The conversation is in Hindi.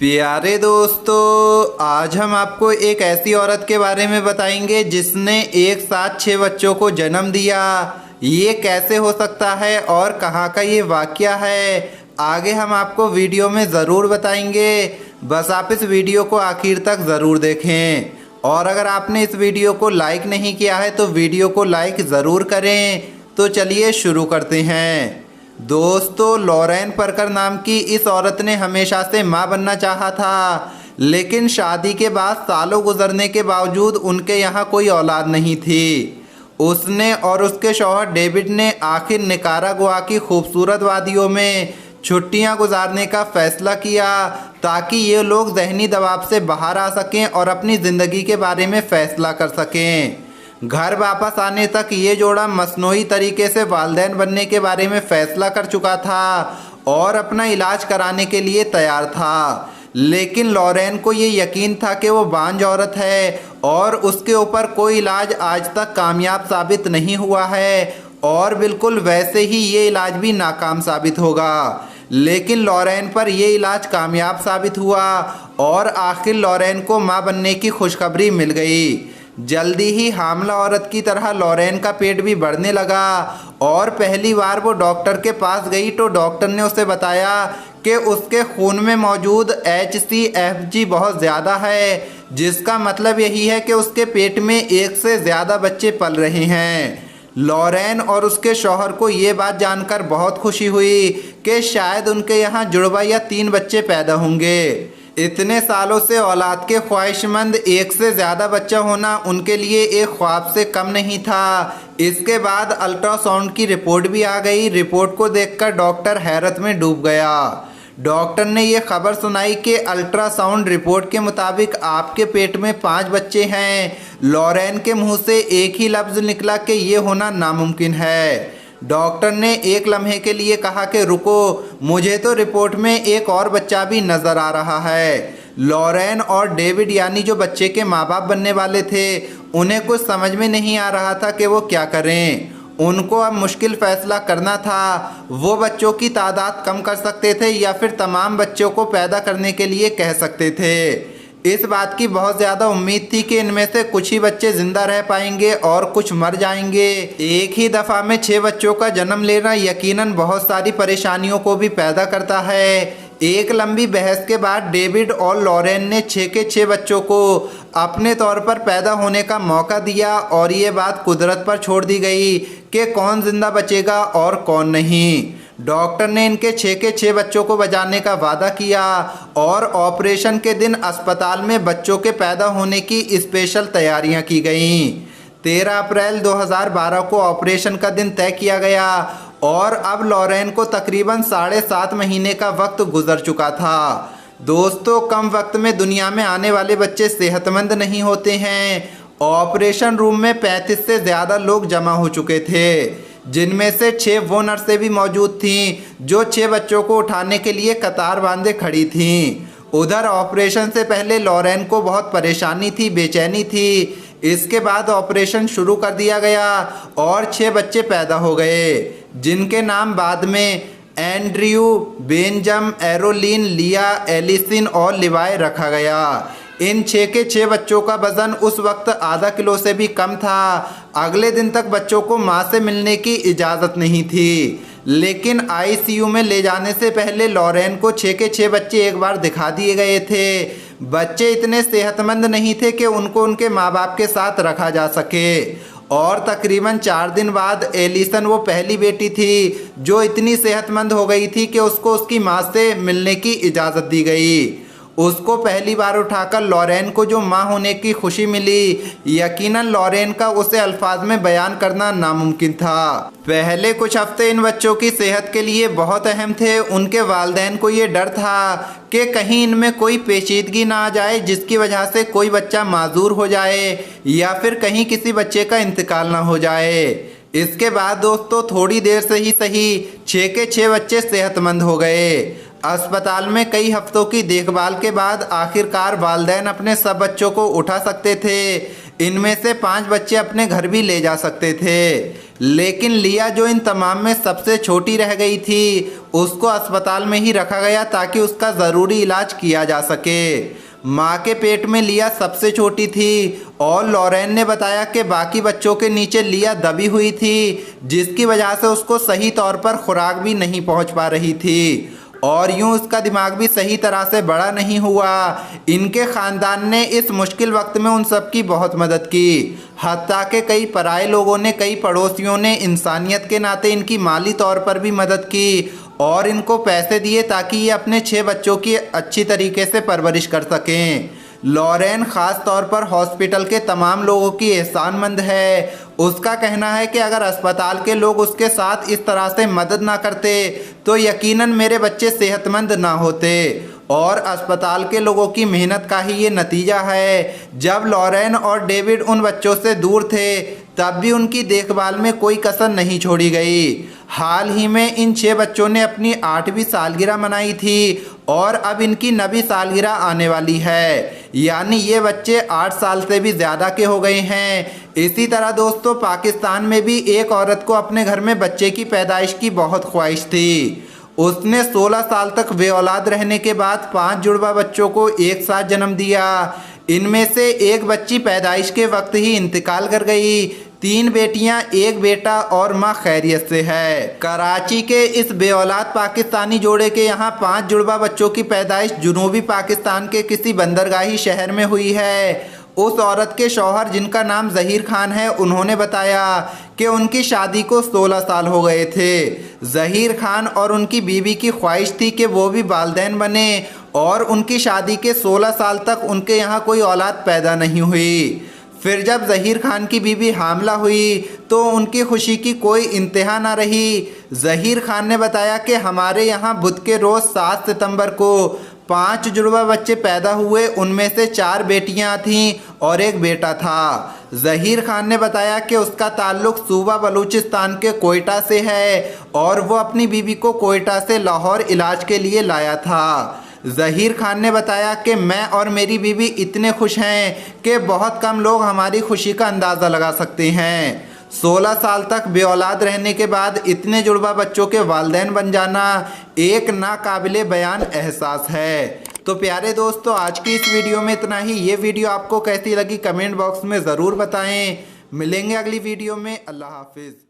प्यारे दोस्तों, आज हम आपको एक ऐसी औरत के बारे में बताएंगे जिसने एक साथ 6 बच्चों को जन्म दिया। ये कैसे हो सकता है और कहाँ का ये वाकया है, आगे हम आपको वीडियो में ज़रूर बताएंगे। बस आप इस वीडियो को आखिर तक ज़रूर देखें। और अगर आपने इस वीडियो को लाइक नहीं किया है तो वीडियो को लाइक ज़रूर करें। तो चलिए शुरू करते हैं। दोस्तों, लॉरेन परकर नाम की इस औरत ने हमेशा से माँ बनना चाहा था, लेकिन शादी के बाद सालों गुजरने के बावजूद उनके यहाँ कोई औलाद नहीं थी। उसने और उसके शौहर डेविड ने आखिर निकारागुआ की खूबसूरत वादियों में छुट्टियां गुजारने का फैसला किया ताकि ये लोग ज़हनी दबाव से बाहर आ सकें और अपनी ज़िंदगी के बारे में फ़ैसला कर सकें। घर वापस आने तक ये जोड़ा मसनूई तरीके से वालिदैन बनने के बारे में फ़ैसला कर चुका था और अपना इलाज कराने के लिए तैयार था। लेकिन लॉरेन को ये यकीन था कि वो बांझ औरत है और उसके ऊपर कोई इलाज आज तक कामयाब साबित नहीं हुआ है, और बिल्कुल वैसे ही ये इलाज भी नाकाम साबित होगा। लेकिन लॉरेन पर यह इलाज कामयाब साबित हुआ और आखिर लॉरेन को मां बनने की खुशखबरी मिल गई। जल्दी ही हामला औरत की तरह लॉरेन का पेट भी बढ़ने लगा और पहली बार वो डॉक्टर के पास गई तो डॉक्टर ने उसे बताया कि उसके खून में मौजूद HCFG बहुत ज़्यादा है, जिसका मतलब यही है कि उसके पेट में एक से ज़्यादा बच्चे पल रहे हैं। लॉरेन और उसके शौहर को ये बात जानकर बहुत खुशी हुई कि शायद उनके यहाँ जुड़वा या 3 बच्चे पैदा होंगे। इतने सालों से औलाद के ख्वाहिशमंद एक से ज़्यादा बच्चा होना उनके लिए एक ख्वाब से कम नहीं था। इसके बाद अल्ट्रासाउंड की रिपोर्ट भी आ गई। रिपोर्ट को देखकर डॉक्टर हैरत में डूब गया। डॉक्टर ने ये खबर सुनाई कि अल्ट्रासाउंड रिपोर्ट के मुताबिक आपके पेट में 5 बच्चे हैं। लॉरेन के मुंह से एक ही लफ्ज़ निकला कि ये होना नामुमकिन है। डॉक्टर ने एक लम्हे के लिए कहा कि रुको, मुझे तो रिपोर्ट में एक और बच्चा भी नज़र आ रहा है। लॉरेन और डेविड यानी जो बच्चे के माँ बाप बनने वाले थे, उन्हें कुछ समझ में नहीं आ रहा था कि वो क्या करें। उनको अब मुश्किल फ़ैसला करना था। वो बच्चों की तादाद कम कर सकते थे या फिर तमाम बच्चों को पैदा करने के लिए कह सकते थे। इस बात की बहुत ज़्यादा उम्मीद थी कि इनमें से कुछ ही बच्चे ज़िंदा रह पाएंगे और कुछ मर जाएंगे। एक ही दफ़ा में 6 बच्चों का जन्म लेना यकीनन बहुत सारी परेशानियों को भी पैदा करता है। एक लंबी बहस के बाद डेविड और लॉरेन ने 6 के 6 बच्चों को अपने तौर पर पैदा होने का मौका दिया और ये बात कुदरत पर छोड़ दी गई कि कौन ज़िंदा बचेगा और कौन नहीं। डॉक्टर ने इनके 6 के 6 बच्चों को बचाने का वादा किया और ऑपरेशन के दिन अस्पताल में बच्चों के पैदा होने की स्पेशल तैयारियां की गईं। 13 अप्रैल 2012 को ऑपरेशन का दिन तय किया गया और अब लॉरेन को तकरीबन 7.5 महीने का वक्त गुजर चुका था। दोस्तों, कम वक्त में दुनिया में आने वाले बच्चे सेहतमंद नहीं होते हैं। ऑपरेशन रूम में 35 से ज़्यादा लोग जमा हो चुके थे, जिनमें से 6 वो नर्सें भी मौजूद थीं जो 6 बच्चों को उठाने के लिए कतार बांधे खड़ी थीं। उधर ऑपरेशन से पहले लॉरेन को बहुत परेशानी थी, बेचैनी थी। इसके बाद ऑपरेशन शुरू कर दिया गया और 6 बच्चे पैदा हो गए, जिनके नाम बाद में एंड्रयू, बेंजम, एरोलिन, लिया, एलिसिन और लिवाय रखा गया। इन 6 के 6 बच्चों का वज़न उस वक्त आधा किलो से भी कम था। अगले दिन तक बच्चों को मां से मिलने की इजाज़त नहीं थी, लेकिन ICU में ले जाने से पहले लॉरेन को 6 के 6 बच्चे एक बार दिखा दिए गए थे। बच्चे इतने सेहतमंद नहीं थे कि उनको उनके माँ बाप के साथ रखा जा सके, और तकरीबन 4 दिन बाद एलिसन, वो पहली बेटी थी जो इतनी सेहतमंद हो गई थी कि उसको उसकी माँ से मिलने की इजाज़त दी गई। उसको पहली बार उठाकर लॉरेन को जो माँ होने की खुशी मिली, यकीनन लॉरेन का उसे अल्फाज में बयान करना नामुमकिन था। पहले कुछ हफ्ते इन बच्चों की सेहत के लिए बहुत अहम थे। उनके वालिदैन को ये डर था कि कहीं इनमें कोई पेचीदगी ना आ जाए जिसकी वजह से कोई बच्चा माजूर हो जाए या फिर कहीं किसी बच्चे का इंतकाल ना हो जाए। इसके बाद दोस्तों, थोड़ी देर से ही सही 6 के 6 बच्चे सेहतमंद हो गए। अस्पताल में कई हफ्तों की देखभाल के बाद आखिरकार वालिदैन अपने सब बच्चों को उठा सकते थे। इनमें से 5 बच्चे अपने घर भी ले जा सकते थे। लेकिन लिया, जो इन तमाम में सबसे छोटी रह गई थी, उसको अस्पताल में ही रखा गया ताकि उसका ज़रूरी इलाज किया जा सके। माँ के पेट में लिया सबसे छोटी थी और लॉरेन ने बताया कि बाकी बच्चों के नीचे लिया दबी हुई थी, जिसकी वजह से उसको सही तौर पर खुराक भी नहीं पहुँच पा रही थी और यूं उसका दिमाग भी सही तरह से बड़ा नहीं हुआ। इनके ख़ानदान ने इस मुश्किल वक्त में उन सब की बहुत मदद की, हत्ता कि कई पराए लोगों ने, कई पड़ोसियों ने इंसानियत के नाते इनकी माली तौर पर भी मदद की और इनको पैसे दिए ताकि ये अपने 6 बच्चों की अच्छी तरीके से परवरिश कर सकें। लॉरेन ख़ास तौर पर हॉस्पिटल के तमाम लोगों की एहसानमंद है। उसका कहना है कि अगर अस्पताल के लोग उसके साथ इस तरह से मदद ना करते तो यकीनन मेरे बच्चे सेहतमंद ना होते और अस्पताल के लोगों की मेहनत का ही ये नतीजा है। जब लॉरेन और डेविड उन बच्चों से दूर थे तब भी उनकी देखभाल में कोई कसर नहीं छोड़ी गई। हाल ही में इन 6 बच्चों ने अपनी 8वीं सालगिरह मनाई थी और अब इनकी 9वीं सालगिरह आने वाली है, यानी ये बच्चे 8 साल से भी ज़्यादा के हो गए हैं। इसी तरह दोस्तों, पाकिस्तान में भी एक औरत को अपने घर में बच्चे की पैदाइश की बहुत ख्वाहिश थी। उसने 16 साल तक बेऔलाद रहने के बाद 5 जुड़वा बच्चों को एक साथ जन्म दिया। इनमें से एक बच्ची पैदाइश के वक्त ही इंतकाल कर गई। 3 बेटियां, 1 बेटा और मां खैरियत से है। कराची के इस बेऔलाद पाकिस्तानी जोड़े के यहाँ 5 जुड़वा बच्चों की पैदाइश जुनूबी पाकिस्तान के किसी बंदरगाही शहर में हुई है। उस औरत के शौहर, जिनका नाम ज़हीर खान है, उन्होंने बताया कि उनकी शादी को 16 साल हो गए थे। ज़हीर खान और उनकी बीवी की ख्वाहिश थी कि वो भी वालिदैन बने और उनकी शादी के 16 साल तक उनके यहाँ कोई औलाद पैदा नहीं हुई। फिर जब ज़हीर खान की बीवी हामला हुई तो उनकी खुशी की कोई इंतहा ना रही। ज़हीर खान ने बताया कि हमारे यहाँ बुध के रोज़ 7 सितंबर को 5 जुड़वा बच्चे पैदा हुए। उनमें से 4 बेटियां थीं और 1 बेटा था। ज़हीर खान ने बताया कि उसका ताल्लुक़ सूबा बलूचिस्तान के कोयटा से है और वो अपनी बीवी को कोयटा से लाहौर इलाज के लिए लाया था। ज़हीर खान ने बताया कि मैं और मेरी बीवी इतने खुश हैं कि बहुत कम लोग हमारी खुशी का अंदाज़ा लगा सकते हैं। 16 साल तक बेऔलाद रहने के बाद इतने जुड़वा बच्चों के वालिदैन बन जाना एक नाकाबिले बयान एहसास है। तो प्यारे दोस्तों, आज की इस वीडियो में इतना ही। ये वीडियो आपको कैसी लगी कमेंट बॉक्स में ज़रूर बताएं। मिलेंगे अगली वीडियो में। अल्लाह हाफिज़।